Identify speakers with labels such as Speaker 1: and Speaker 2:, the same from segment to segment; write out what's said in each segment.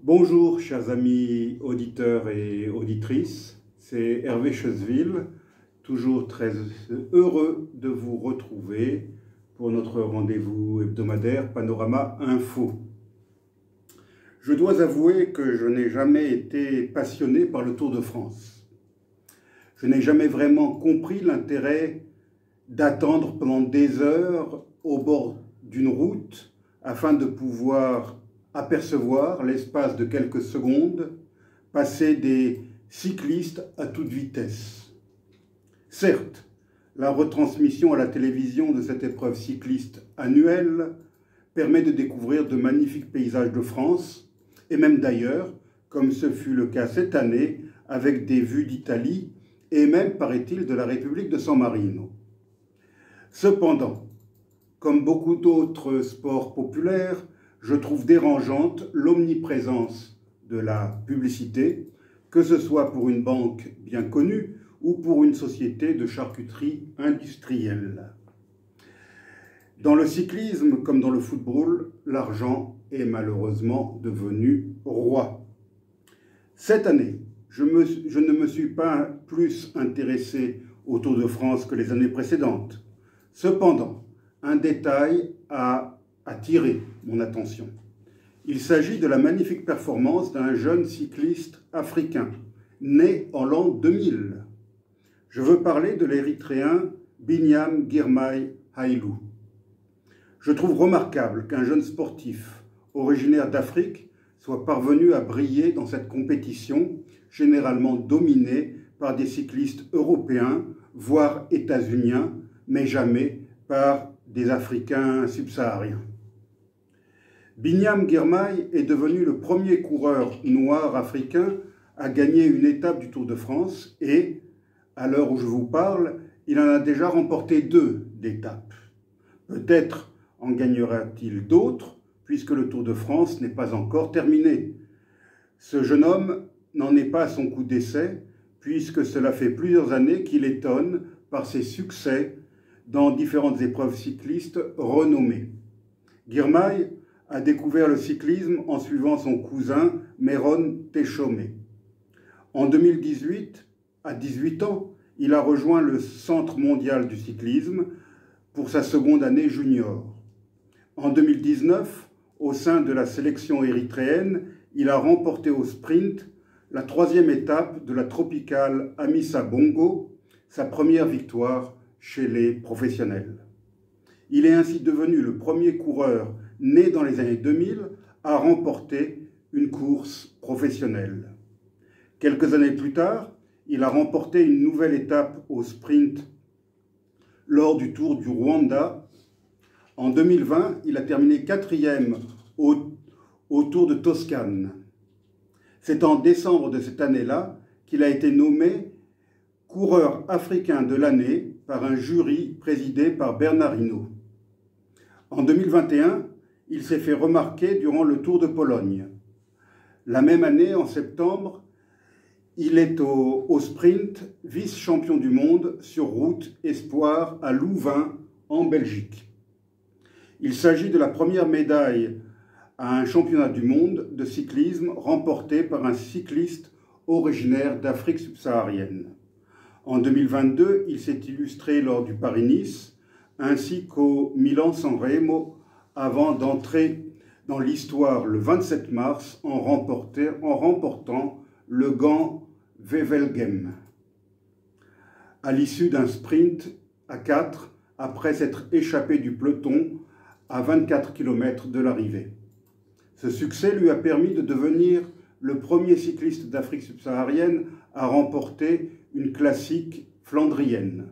Speaker 1: Bonjour chers amis auditeurs et auditrices, c'est Hervé Chesville, toujours très heureux de vous retrouver pour notre rendez-vous hebdomadaire Panorama Info. Je dois avouer que je n'ai jamais été passionné par le Tour de France. Je n'ai jamais vraiment compris l'intérêt d'attendre pendant des heures au bord d'une route afin de pouvoir apercevoir, l'espace de quelques secondes, passer des cyclistes à toute vitesse. Certes, la retransmission à la télévision de cette épreuve cycliste annuelle permet de découvrir de magnifiques paysages de France, et même d'ailleurs, comme ce fut le cas cette année, avec des vues d'Italie, et même, paraît-il, de la République de San Marino. Cependant, comme beaucoup d'autres sports populaires, je trouve dérangeante l'omniprésence de la publicité, que ce soit pour une banque bien connue ou pour une société de charcuterie industrielle. Dans le cyclisme, comme dans le football, l'argent est malheureusement devenu roi. Cette année, je ne me suis pas plus intéressé au Tour de France que les années précédentes. Cependant, un détail a attiré mon attention. Il s'agit de la magnifique performance d'un jeune cycliste africain, né en l'an 2000. Je veux parler de l'Érythréen Binyam Girmay Hailou. Je trouve remarquable qu'un jeune sportif originaire d'Afrique soit parvenu à briller dans cette compétition, généralement dominée par des cyclistes européens, voire états-uniens, mais jamais par des Africains subsahariens. Binyam Girmay est devenu le premier coureur noir africain à gagner une étape du Tour de France et, à l'heure où je vous parle, il en a déjà remporté 2 d'étapes. Peut-être en gagnera-t-il d'autres, puisque le Tour de France n'est pas encore terminé. Ce jeune homme n'en est pas à son coup d'essai, puisque cela fait plusieurs années qu'il étonne par ses succès dans différentes épreuves cyclistes renommées. Girmay a découvert le cyclisme en suivant son cousin Meron Techome. En 2018, à 18 ans, il a rejoint le Centre mondial du cyclisme pour sa seconde année junior. En 2019, au sein de la sélection érythréenne, il a remporté au sprint la 3e étape de la tropicale Amissa Bongo, sa première victoire chez les professionnels. Il est ainsi devenu le premier coureur né dans les années 2000 à remporter une course professionnelle. Quelques années plus tard, il a remporté une nouvelle étape au sprint lors du Tour du Rwanda. En 2020, il a terminé 4e au Tour de Toscane. C'est en décembre de cette année-là qu'il a été nommé coureur africain de l'année par un jury présidé par Bernard Hinault. En 2021, il s'est fait remarquer durant le Tour de Pologne. La même année, en septembre, il est au sprint vice-champion du monde sur route espoir à Louvain, en Belgique. Il s'agit de la première médaille à un championnat du monde de cyclisme remporté par un cycliste originaire d'Afrique subsaharienne. En 2022, il s'est illustré lors du Paris-Nice ainsi qu'au Milan-San Remo avant d'entrer dans l'histoire le 27 mars en remportant le Gand Wevelgem à l'issue d'un sprint à 4 après s'être échappé du peloton à 24 km de l'arrivée. Ce succès lui a permis de devenir le premier cycliste d'Afrique subsaharienne à remporter une classique flandrienne.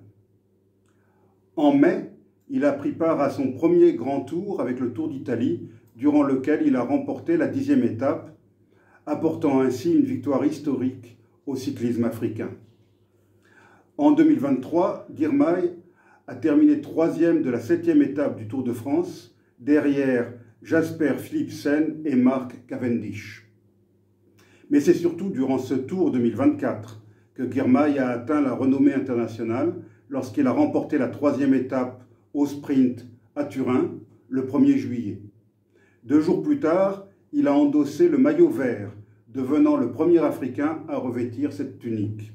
Speaker 1: En mai, il a pris part à son premier grand tour avec le Tour d'Italie, durant lequel il a remporté la 10e étape, apportant ainsi une victoire historique au cyclisme africain. En 2023, Girmay a terminé 3e de la 7e étape du Tour de France, derrière Jasper Philipsen et Mark Cavendish. Mais c'est surtout durant ce Tour 2024 que Girmay a atteint la renommée internationale lorsqu'il a remporté la 3e étape au sprint à Turin le 1er juillet. 2 jours plus tard, il a endossé le maillot vert, devenant le premier Africain à revêtir cette tunique.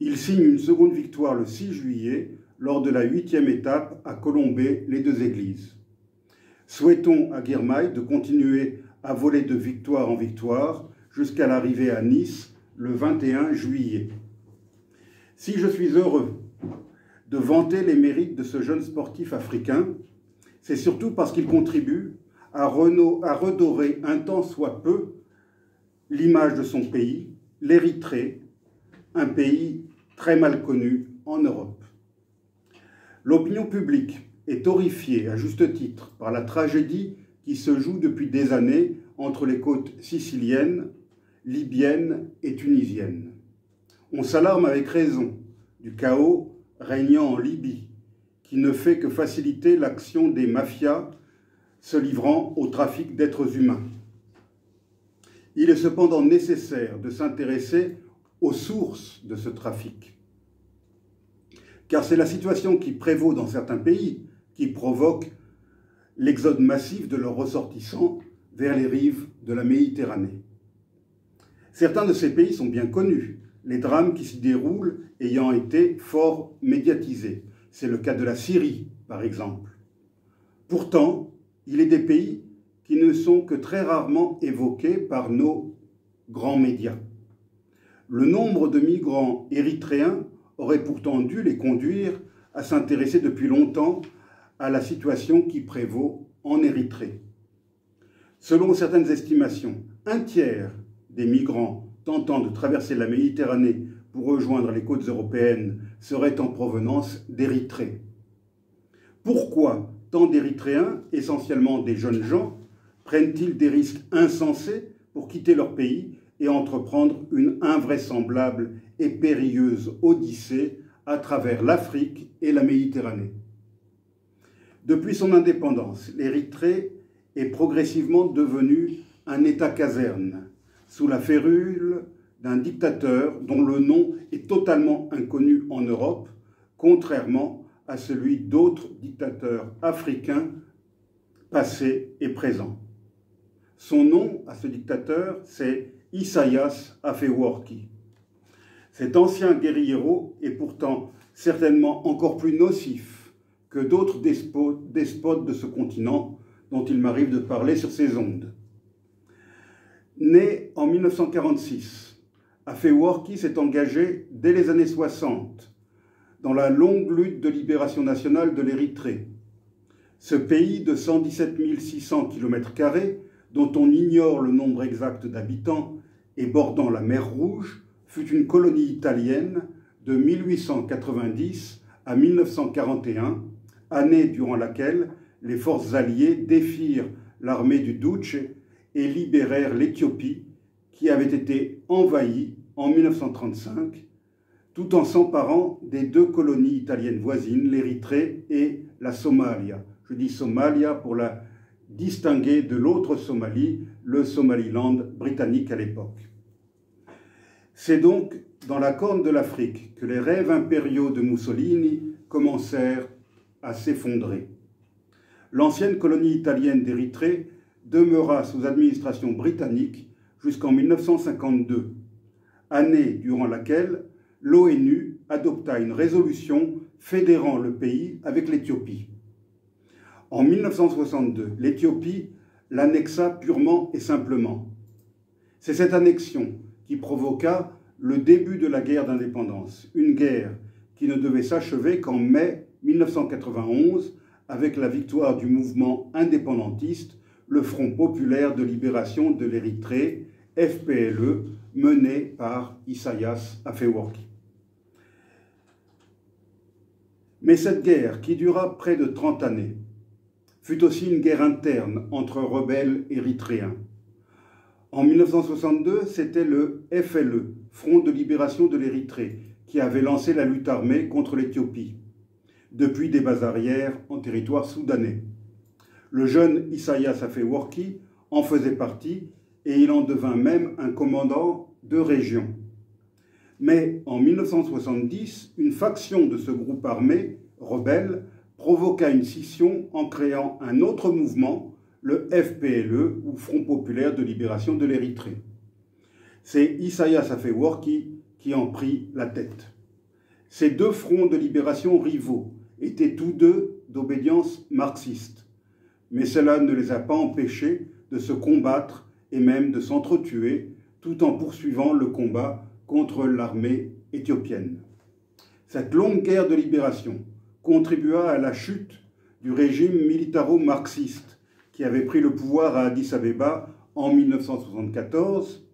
Speaker 1: Il signe une seconde victoire le 6 juillet lors de la 8e étape à Colombey-les-Deux-Églises. Souhaitons à Girmay de continuer à voler de victoire en victoire jusqu'à l'arrivée à Nice le 21 juillet. Si je suis heureux de vanter les mérites de ce jeune sportif africain, c'est surtout parce qu'il contribue à redorer un tant soit peu l'image de son pays, l'Érythrée, un pays très mal connu en Europe. L'opinion publique est horrifiée, à juste titre, par la tragédie qui se joue depuis des années entre les côtes siciliennes, libyennes et tunisiennes. On s'alarme avec raison du chaos régnant en Libye, qui ne fait que faciliter l'action des mafias se livrant au trafic d'êtres humains. Il est cependant nécessaire de s'intéresser aux sources de ce trafic, car c'est la situation qui prévaut dans certains pays qui provoque l'exode massif de leurs ressortissants vers les rives de la Méditerranée. Certains de ces pays sont bien connus, les drames qui s'y déroulent ayant été fort médiatisés. C'est le cas de la Syrie, par exemple. Pourtant, il est des pays qui ne sont que très rarement évoqués par nos grands médias. Le nombre de migrants érythréens aurait pourtant dû les conduire à s'intéresser depuis longtemps à la situation qui prévaut en Érythrée. Selon certaines estimations, un tiers des migrants tentant de traverser la Méditerranée pour rejoindre les côtes européennes seraient en provenance d'Érythrée. Pourquoi tant d'Érythréens, essentiellement des jeunes gens, prennent-ils des risques insensés pour quitter leur pays et entreprendre une invraisemblable et périlleuse odyssée à travers l'Afrique et la Méditerranée? Depuis son indépendance, l'Érythrée est progressivement devenue un État-caserne, sous la férule d'un dictateur dont le nom est totalement inconnu en Europe, contrairement à celui d'autres dictateurs africains passés et présents. Son nom à ce dictateur, c'est Isaias Afewerki. Cet ancien guérillero est pourtant certainement encore plus nocif que d'autres despotes de ce continent dont il m'arrive de parler sur ces ondes. Né en 1946, Afewerki s'est engagé dès les années 60 dans la longue lutte de libération nationale de l'Érythrée. Ce pays de 117 600 km², dont on ignore le nombre exact d'habitants et bordant la mer Rouge, fut une colonie italienne de 1890 à 1941, année durant laquelle les forces alliées défirent l'armée du Duce et libérèrent l'Éthiopie, qui avait été envahie en 1935, tout en s'emparant des deux colonies italiennes voisines, l'Érythrée et la Somalia. Je dis Somalia pour la distinguer de l'autre Somalie, le Somaliland britannique à l'époque. C'est donc dans la Corne de l'Afrique que les rêves impériaux de Mussolini commencèrent à s'effondrer. L'ancienne colonie italienne d'Érythrée demeura sous administration britannique jusqu'en 1952, année durant laquelle l'ONU adopta une résolution fédérant le pays avec l'Éthiopie. En 1962, l'Éthiopie l'annexa purement et simplement. C'est cette annexion qui provoqua le début de la guerre d'indépendance, une guerre qui ne devait s'achever qu'en mai 1991 avec la victoire du mouvement indépendantiste, le Front populaire de libération de l'Érythrée, FPLE, mené par Isaias Afewerki. Mais cette guerre, qui dura près de 30 années, fut aussi une guerre interne entre rebelles érythréens. En 1962, c'était le FLE, Front de libération de l'Érythrée, qui avait lancé la lutte armée contre l'Éthiopie, depuis des bases arrières en territoire soudanais. Le jeune Isaias Afewerki en faisait partie et il en devint même un commandant de région. Mais en 1970, une faction de ce groupe armé, rebelle, provoqua une scission en créant un autre mouvement, le FPLE, ou Front populaire de libération de l'Érythrée. C'est Isaias Afewerki qui en prit la tête. Ces deux fronts de libération rivaux étaient tous deux d'obédience marxiste, mais cela ne les a pas empêchés de se combattre et même de s'entretuer, tout en poursuivant le combat contre l'armée éthiopienne. Cette longue guerre de libération contribua à la chute du régime militaro-marxiste qui avait pris le pouvoir à Addis Abeba en 1974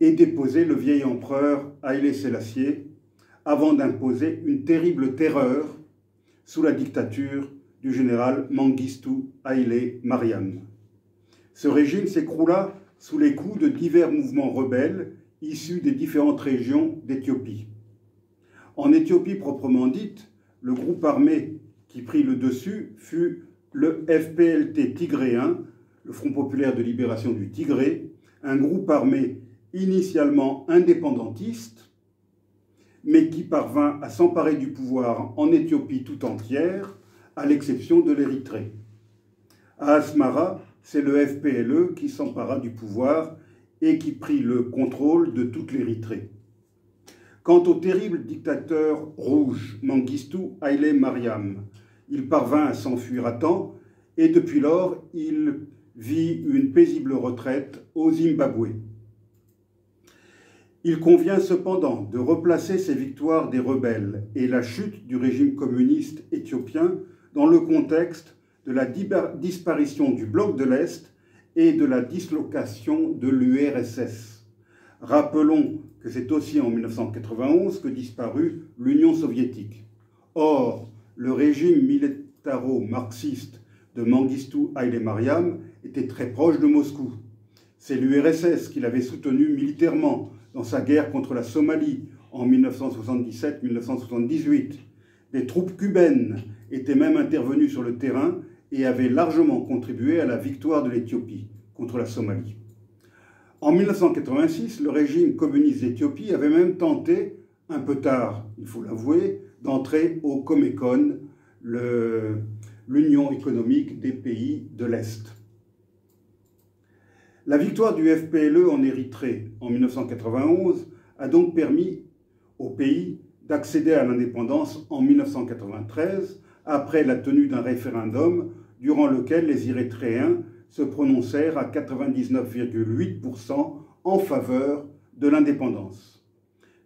Speaker 1: et déposé le vieil empereur Haïlé Sélassié avant d'imposer une terrible terreur sous la dictature du général Mengistu Haïlé Mariam. Ce régime s'écroula sous les coups de divers mouvements rebelles issus des différentes régions d'Éthiopie. En Éthiopie proprement dite, le groupe armé qui prit le dessus fut le FPLT tigréen, le Front populaire de libération du Tigré, un groupe armé initialement indépendantiste, mais qui parvint à s'emparer du pouvoir en Éthiopie tout entière, à l'exception de l'Érythrée. À Asmara, c'est le FPLE qui s'empara du pouvoir et qui prit le contrôle de toute l'Érythrée. Quant au terrible dictateur rouge, Mengistu Haïlé Mariam, il parvint à s'enfuir à temps et depuis lors, il vit une paisible retraite au Zimbabwe. Il convient cependant de replacer ces victoires des rebelles et la chute du régime communiste éthiopien dans le contexte de la disparition du bloc de l'Est et de la dislocation de l'URSS. Rappelons que c'est aussi en 1991 que disparut l'Union soviétique. Or, le régime militaro-marxiste de Mengistu Haïlé Mariam était très proche de Moscou. C'est l'URSS qui l'avait soutenu militairement dans sa guerre contre la Somalie en 1977-1978. Les troupes cubaines étaient même intervenues sur le terrain et avaient largement contribué à la victoire de l'Éthiopie contre la Somalie. En 1986, le régime communiste d'Éthiopie avait même tenté, un peu tard, il faut l'avouer, d'entrer au Comecon, l'Union économique des pays de l'Est. La victoire du FPLE en Érythrée en 1991 a donc permis au pays d'accéder à l'indépendance en 1993, après la tenue d'un référendum durant lequel les Érythréens se prononcèrent à 99,8% en faveur de l'indépendance.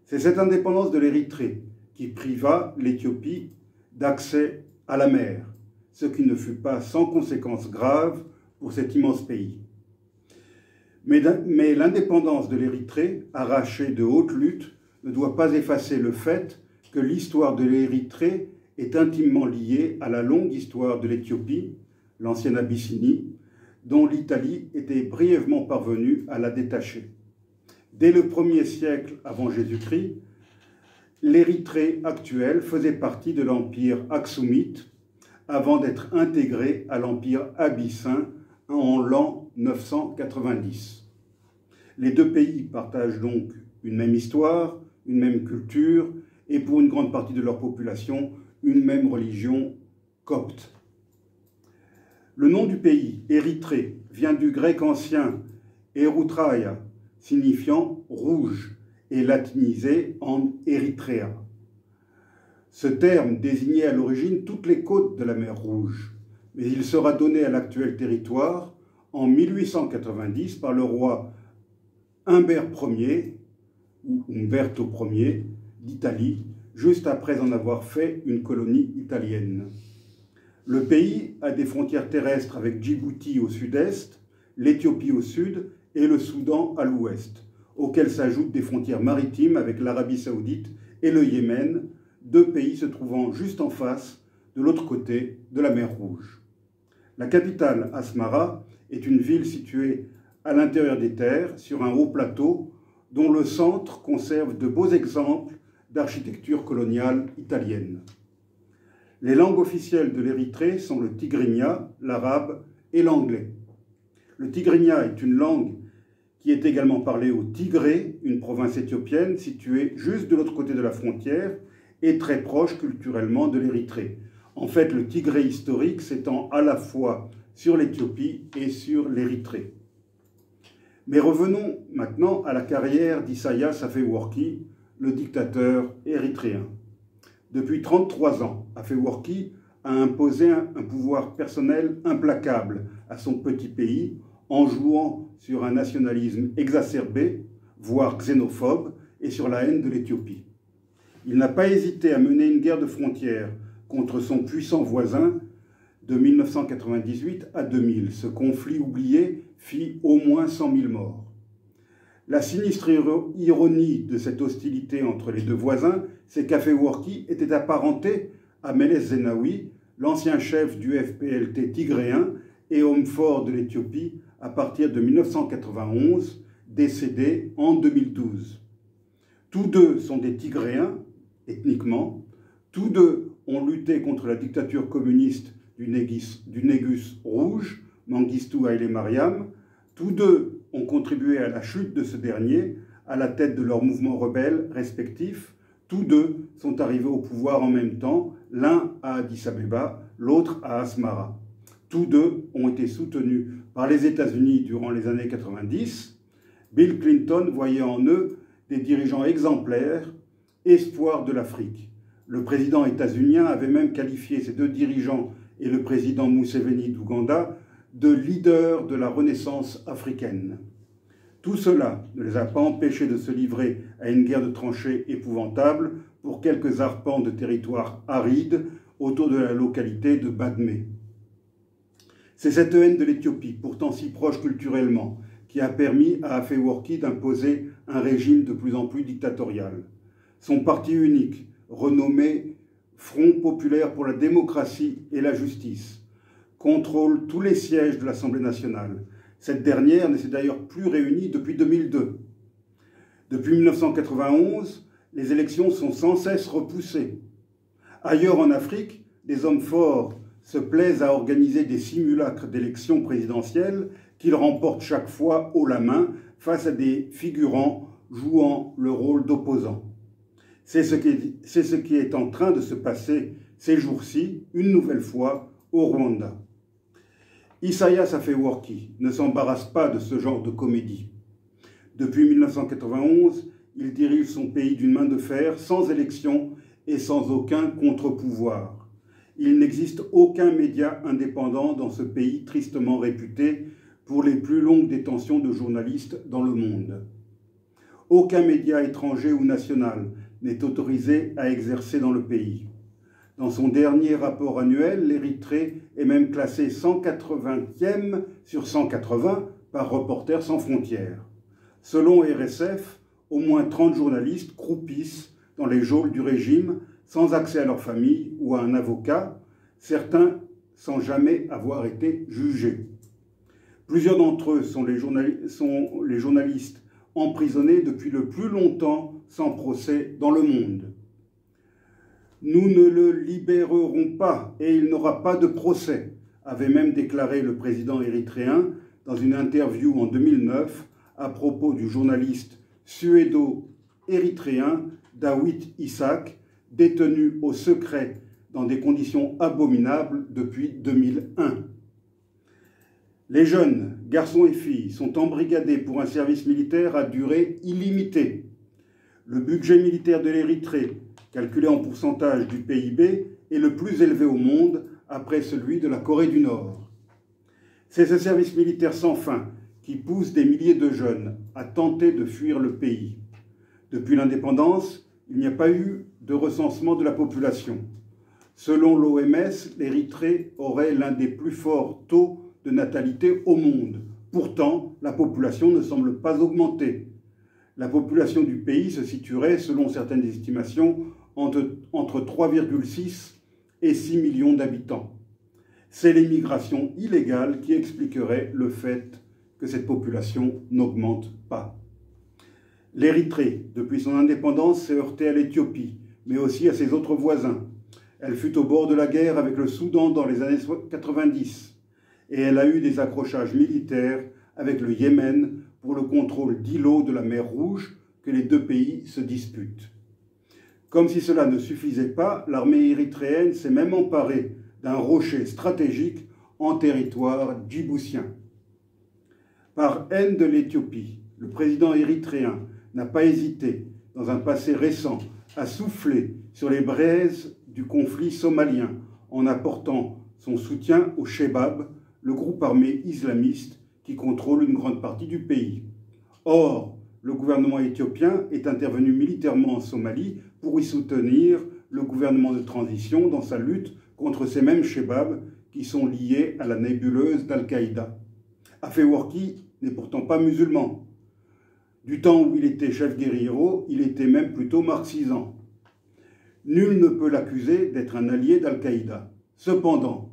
Speaker 1: C'est cette indépendance de l'Érythrée qui priva l'Éthiopie d'accès à la mer, ce qui ne fut pas sans conséquences graves pour cet immense pays. Mais l'indépendance de l'Érythrée, arrachée de haute lutte, ne doit pas effacer le fait que l'histoire de l'Érythrée est intimement liée à la longue histoire de l'Éthiopie, l'ancienne Abyssinie, dont l'Italie était brièvement parvenue à la détacher. Dès le 1er siècle avant Jésus-Christ, l'Érythrée actuelle faisait partie de l'empire aksoumite avant d'être intégrée à l'empire abyssin en l'an 990. Les deux pays partagent donc une même histoire, une même culture et pour une grande partie de leur population, une même religion copte. Le nom du pays, Érythrée, vient du grec ancien Erythraia, signifiant rouge, et latinisé en Erythrea. Ce terme désignait à l'origine toutes les côtes de la mer Rouge, mais il sera donné à l'actuel territoire en 1890 par le roi Humbert Ier, ou Umberto Ier, d'Italie, juste après en avoir fait une colonie italienne. Le pays a des frontières terrestres avec Djibouti au sud-est, l'Éthiopie au sud et le Soudan à l'ouest, auxquelles s'ajoutent des frontières maritimes avec l'Arabie saoudite et le Yémen, deux pays se trouvant juste en face, de l'autre côté de la mer Rouge. La capitale, Asmara, est une ville située à l'intérieur des terres, sur un haut plateau, dont le centre conserve de beaux exemples d'architecture coloniale italienne. Les langues officielles de l'Érythrée sont le tigrinya, l'arabe et l'anglais. Le tigrinya est une langue qui est également parlée au Tigré, une province éthiopienne située juste de l'autre côté de la frontière et très proche culturellement de l'Érythrée. En fait, le Tigré historique s'étend à la fois sur l'Éthiopie et sur l'Érythrée. Mais revenons maintenant à la carrière d'Isaias Afewerki, le dictateur érythréen. Depuis 33 ans, Afewerki a imposé un pouvoir personnel implacable à son petit pays en jouant sur un nationalisme exacerbé, voire xénophobe, et sur la haine de l'Éthiopie. Il n'a pas hésité à mener une guerre de frontières contre son puissant voisin de 1998 à 2000. Ce conflit oublié fit au moins 100 000 morts. La sinistre ironie de cette hostilité entre les deux voisins, c'est qu'Afewerki était apparenté à Meles Zenawi, l'ancien chef du FPLT tigréen et homme fort de l'Éthiopie à partir de 1991, décédé en 2012. Tous deux sont des Tigréens, ethniquement. Tous deux ont lutté contre la dictature communiste du Négus rouge, Mengistu Haïlé Mariam. Tous deux ont contribué à la chute de ce dernier, à la tête de leurs mouvements rebelles respectifs. Tous deux sont arrivés au pouvoir en même temps, l'un à Addis Abeba, l'autre à Asmara. Tous deux ont été soutenus par les États-Unis durant les années 90. Bill Clinton voyait en eux des dirigeants exemplaires, espoirs de l'Afrique. Le président états-unien avait même qualifié ces deux dirigeants et le président Museveni d'Ouganda de leaders de la renaissance africaine. Tout cela ne les a pas empêchés de se livrer à une guerre de tranchées épouvantable pour quelques arpents de territoires arides autour de la localité de Badmé. C'est cette haine de l'Éthiopie, pourtant si proche culturellement, qui a permis à Afewerki d'imposer un régime de plus en plus dictatorial. Son parti unique, renommé Front populaire pour la démocratie et la justice, contrôle tous les sièges de l'Assemblée nationale. Cette dernière ne s'est d'ailleurs plus réunie depuis 2002. Depuis 1991, les élections sont sans cesse repoussées. Ailleurs en Afrique, des hommes forts se plaisent à organiser des simulacres d'élections présidentielles qu'ils remportent chaque fois haut la main face à des figurants jouant le rôle d'opposants. C'est ce qui est en train de se passer ces jours-ci, une nouvelle fois, au Rwanda. Isaias Afewerki ne s'embarrasse pas de ce genre de comédie. Depuis 1991, il dirige son pays d'une main de fer, sans élection et sans aucun contre-pouvoir. Il n'existe aucun média indépendant dans ce pays tristement réputé pour les plus longues détentions de journalistes dans le monde. Aucun média étranger ou national n'est autorisé à exercer dans le pays. Dans son dernier rapport annuel, l'Érythrée est même classée 180e sur 180 par Reporters sans frontières. Selon RSF, au moins 30 journalistes croupissent dans les geôles du régime sans accès à leur famille ou à un avocat, certains sans jamais avoir été jugés. Plusieurs d'entre eux sont les journalistes emprisonnés depuis le plus longtemps sans procès dans le monde. Nous ne le libérerons pas et il n'aura pas de procès, avait même déclaré le président érythréen dans une interview en 2009 à propos du journaliste suédo-érythréen Dawit Isaak, détenu au secret dans des conditions abominables depuis 2001. Les jeunes, garçons et filles, sont embrigadés pour un service militaire à durée illimitée. Le budget militaire de l'Érythrée, calculé en pourcentage du PIB, est le plus élevé au monde après celui de la Corée du Nord. C'est ce service militaire sans fin qui pousse des milliers de jeunes à tenter de fuir le pays. Depuis l'indépendance, il n'y a pas eu de recensement de la population. Selon l'OMS, l'Érythrée aurait l'un des plus forts taux de natalité au monde. Pourtant, la population ne semble pas augmenter. La population du pays se situerait, selon certaines estimations, entre 3,6 et 6 millions d'habitants. C'est l'immigration illégale qui expliquerait le fait que cette population n'augmente pas. L'Érythrée, depuis son indépendance, s'est heurtée à l'Éthiopie, mais aussi à ses autres voisins. Elle fut au bord de la guerre avec le Soudan dans les années 90, et elle a eu des accrochages militaires avec le Yémen pour le contrôle d'îlots de la mer Rouge que les deux pays se disputent. Comme si cela ne suffisait pas, l'armée érythréenne s'est même emparée d'un rocher stratégique en territoire djiboutien. Par haine de l'Éthiopie, le président érythréen n'a pas hésité, dans un passé récent, à souffler sur les braises du conflit somalien en apportant son soutien au Shebab, le groupe armé islamiste qui contrôle une grande partie du pays. Or, le gouvernement éthiopien est intervenu militairement en Somalie pour y soutenir le gouvernement de transition dans sa lutte contre ces mêmes Shebab qui sont liés à la nébuleuse d'Al-Qaïda. Afewerki n'est pourtant pas musulman. Du temps où il était chef guérillero, il était même plutôt marxisant. Nul ne peut l'accuser d'être un allié d'Al-Qaïda. Cependant,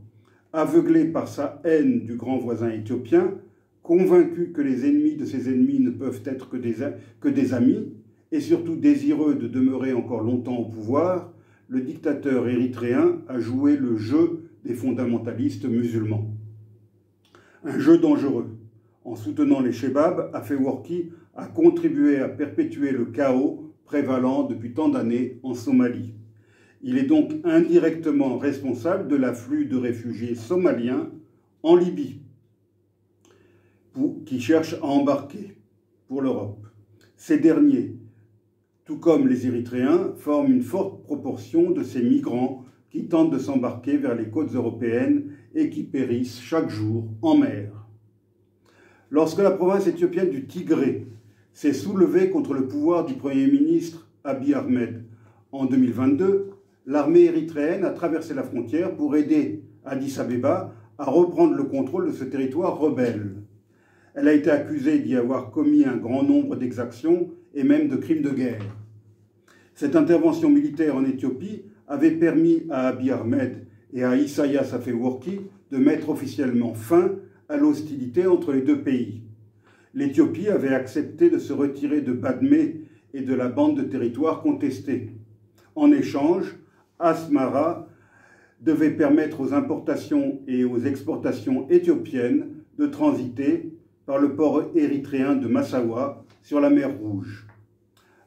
Speaker 1: aveuglé par sa haine du grand voisin éthiopien, convaincu que les ennemis de ses ennemis ne peuvent être que des amis, et surtout désireux de demeurer encore longtemps au pouvoir, le dictateur érythréen a joué le jeu des fondamentalistes musulmans. Un jeu dangereux. En soutenant les Shebab, Afewerki a contribué à perpétuer le chaos prévalant depuis tant d'années en Somalie. Il est donc indirectement responsable de l'afflux de réfugiés somaliens en Libye, qui cherchent à embarquer pour l'Europe. Ces derniers, tout comme les Érythréens, forment une forte proportion de ces migrants qui tentent de s'embarquer vers les côtes européennes et qui périssent chaque jour en mer. Lorsque la province éthiopienne du Tigré s'est soulevée contre le pouvoir du Premier ministre Abiy Ahmed en 2022, l'armée érythréenne a traversé la frontière pour aider Addis Abeba à reprendre le contrôle de ce territoire rebelle. Elle a été accusée d'y avoir commis un grand nombre d'exactions et même de crimes de guerre. Cette intervention militaire en Éthiopie avait permis à Abiy Ahmed et à Isaias Afewerki de mettre officiellement fin à l'hostilité entre les deux pays. L'Éthiopie avait accepté de se retirer de Badmé et de la bande de territoire contestée. En échange, Asmara devait permettre aux importations et aux exportations éthiopiennes de transiter par le port érythréen de Massawa sur la mer Rouge.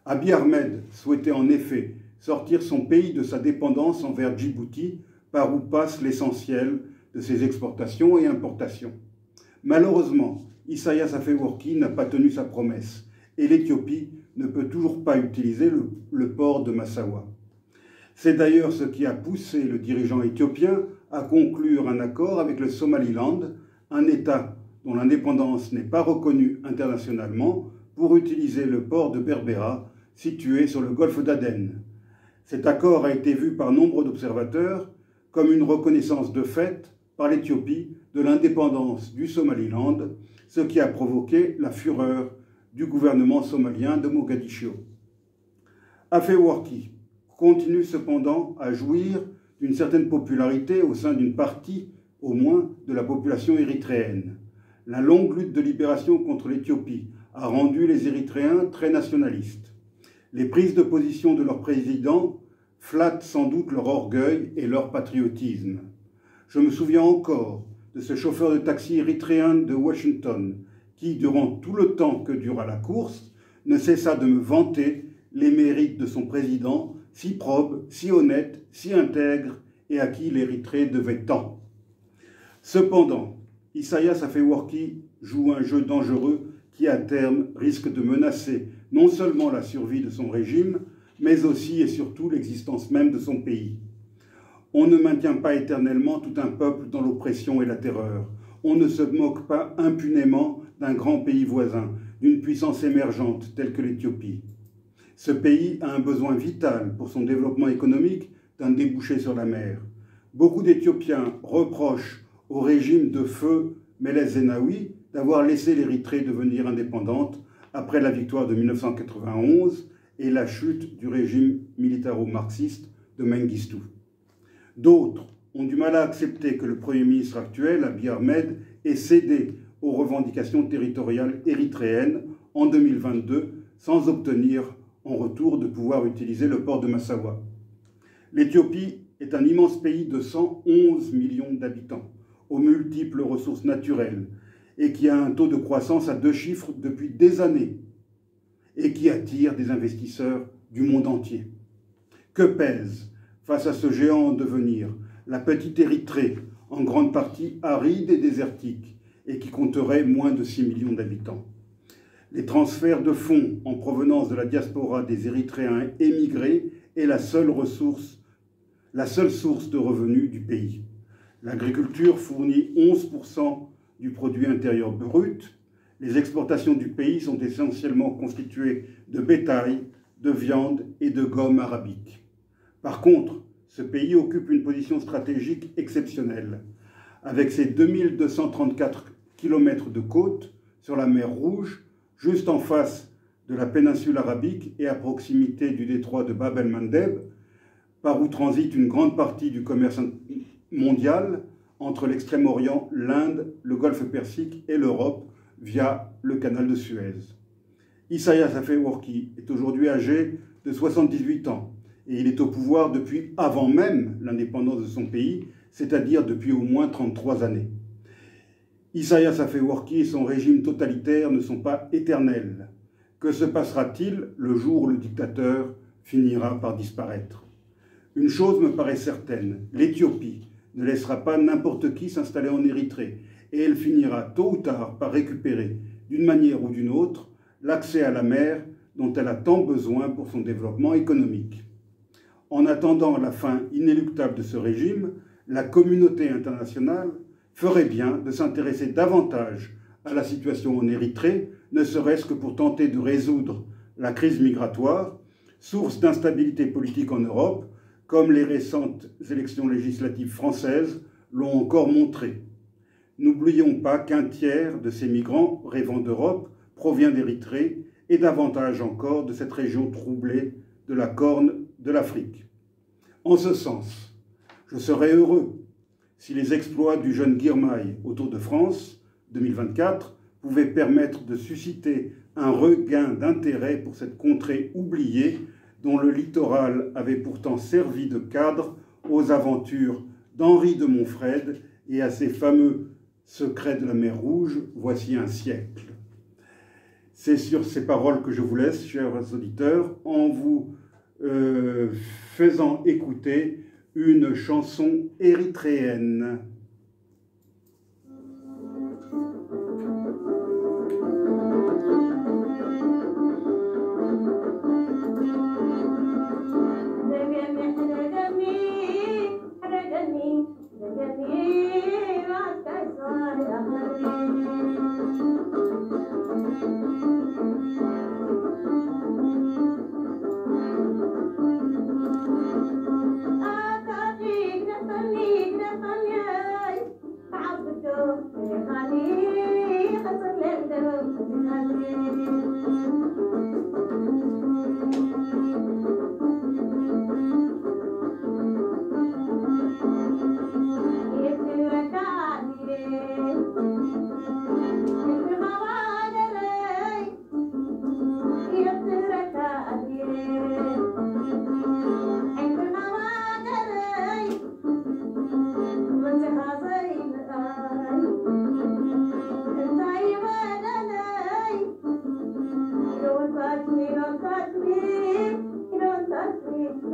Speaker 1: Abiy Ahmed souhaitait en effet sortir son pays de sa dépendance envers Djibouti, par où passe l'essentiel de ses exportations et importations. Malheureusement, Isaias Afewerki n'a pas tenu sa promesse et l'Éthiopie ne peut toujours pas utiliser le port de Massawa. C'est d'ailleurs ce qui a poussé le dirigeant éthiopien à conclure un accord avec le Somaliland, un État dont l'indépendance n'est pas reconnue internationalement, pour utiliser le port de Berbera, situé sur le golfe d'Aden. Cet accord a été vu par nombre d'observateurs comme une reconnaissance de fait par l'Éthiopie de l'indépendance du Somaliland, ce qui a provoqué la fureur du gouvernement somalien de Mogadiscio. Afewerki continue cependant à jouir d'une certaine popularité au sein d'une partie, au moins, de la population érythréenne. La longue lutte de libération contre l'Éthiopie a rendu les Érythréens très nationalistes. Les prises de position de leur président flattent sans doute leur orgueil et leur patriotisme. Je me souviens encore de ce chauffeur de taxi érythréen de Washington qui, durant tout le temps que dura la course, ne cessa de me vanter les mérites de son président, si probe, si honnête, si intègre, et à qui l'Érythrée devait tant. Cependant, Isaias Afewerki joue un jeu dangereux qui, à terme, risque de menacer non seulement la survie de son régime, mais aussi et surtout l'existence même de son pays. On ne maintient pas éternellement tout un peuple dans l'oppression et la terreur. On ne se moque pas impunément d'un grand pays voisin, d'une puissance émergente telle que l'Éthiopie. Ce pays a un besoin vital pour son développement économique d'un débouché sur la mer. Beaucoup d'Éthiopiens reprochent au régime de feu Meles Zenawi d'avoir laissé l'Érythrée devenir indépendante après la victoire de 1991 et la chute du régime militaro-marxiste de Mengistu. D'autres ont du mal à accepter que le Premier ministre actuel, Abiy Ahmed, ait cédé aux revendications territoriales érythréennes en 2022 sans obtenir en retour de pouvoir utiliser le port de Massawa. L'Éthiopie est un immense pays de 111 millions d'habitants, aux multiples ressources naturelles, et qui a un taux de croissance à 2 chiffres depuis des années, et qui attire des investisseurs du monde entier. Que pèse, face à ce géant en devenir, la petite Érythrée, en grande partie aride et désertique, et qui compterait moins de 6 millions d'habitants. Les transferts de fonds en provenance de la diaspora des Érythréens émigrés est la seule source de revenus du pays. L'agriculture fournit 11% du produit intérieur brut. Les exportations du pays sont essentiellement constituées de bétail, de viande et de gomme arabique. Par contre, ce pays occupe une position stratégique exceptionnelle. Avec ses 2234 km de côte sur la mer Rouge, juste en face de la péninsule arabique et à proximité du détroit de Bab el-Mandeb, par où transite une grande partie du commerce mondial entre l'Extrême-Orient, l'Inde, le Golfe Persique et l'Europe via le canal de Suez. Isaias Afewerki est aujourd'hui âgé de 78 ans et il est au pouvoir depuis avant même l'indépendance de son pays, c'est-à-dire depuis au moins 33 années. Isaias Afewerki et son régime totalitaire ne sont pas éternels. Que se passera-t-il le jour où le dictateur finira par disparaître? Une chose me paraît certaine, l'Éthiopie ne laissera pas n'importe qui s'installer en Érythrée et elle finira tôt ou tard par récupérer, d'une manière ou d'une autre, l'accès à la mer dont elle a tant besoin pour son développement économique. En attendant la fin inéluctable de ce régime, la communauté internationale ferait bien de s'intéresser davantage à la situation en Érythrée, ne serait-ce que pour tenter de résoudre la crise migratoire, source d'instabilité politique en Europe, comme les récentes élections législatives françaises l'ont encore montré. N'oublions pas qu'un tiers de ces migrants rêvant d'Europe provient d'Érythrée et davantage encore de cette région troublée de la Corne de l'Afrique. En ce sens, je serais heureux si les exploits du jeune Girmay au Tour de France 2024 pouvaient permettre de susciter un regain d'intérêt pour cette contrée oubliée dont le littoral avait pourtant servi de cadre aux aventures d'Henri de Montfred et à ses fameux secrets de la mer Rouge, voici un siècle. C'est sur ces paroles que je vous laisse, chers auditeurs, en vous faisant écouter une chanson érythréenne.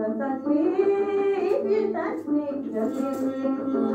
Speaker 2: Don't touch me, if you touch me, just leave me.